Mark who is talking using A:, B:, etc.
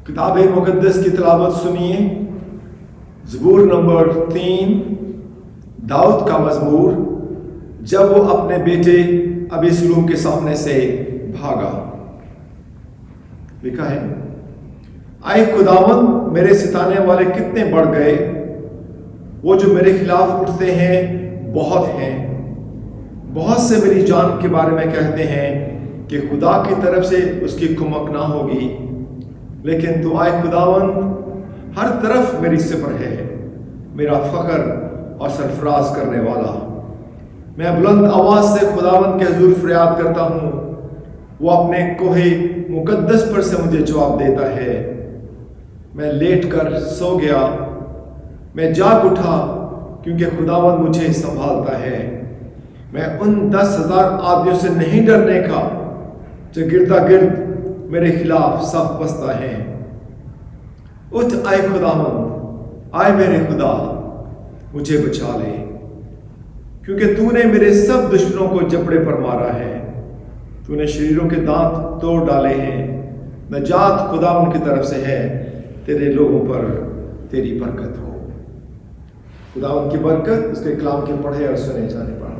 A: किताब मुकद्दस की तिलावत सुनिए। ज़बूर नंबर 3, दाऊद का मज़मूर, जब वो अपने बेटे अबीसलूम के सामने से भागा। लिखा है, आए खुदावंद, मेरे सिताने वाले कितने बढ़ गए, वो जो मेरे खिलाफ उठते हैं बहुत हैं। बहुत से मेरी जान के बारे में कहते हैं कि खुदा की तरफ से उसकी कुमक ना होगी, लेकिन तू आए खुदावंद हर तरफ मेरी सिपर है, मेरा फख्र और सरफराज करने वाला। मैं बुलंद आवाज से खुदावंद के हुजूर फरियाद करता हूँ, वो अपने कोहे मुकद्दस पर से मुझे जवाब देता है। मैं लेट कर सो गया, मैं जाग उठा, क्योंकि खुदावंद मुझे संभालता है। मैं उन 10,000 आदमियों से नहीं डरने का जो गिरदा गिर्द मेरे खिलाफ सफ बसता है। उठ आए खुदावंद, आए मेरे खुदा, मुझे बचा ले, क्योंकि तूने मेरे सब दुश्मनों को जबड़े पर मारा है। तूने शरीरों के दांत तोड़ डाले हैं। नजात खुदावंद की तरफ से है, तेरे लोगों पर तेरी बरकत हो। खुदावंद की बरकत उसके कलाम के पढ़े और सुने जाने पर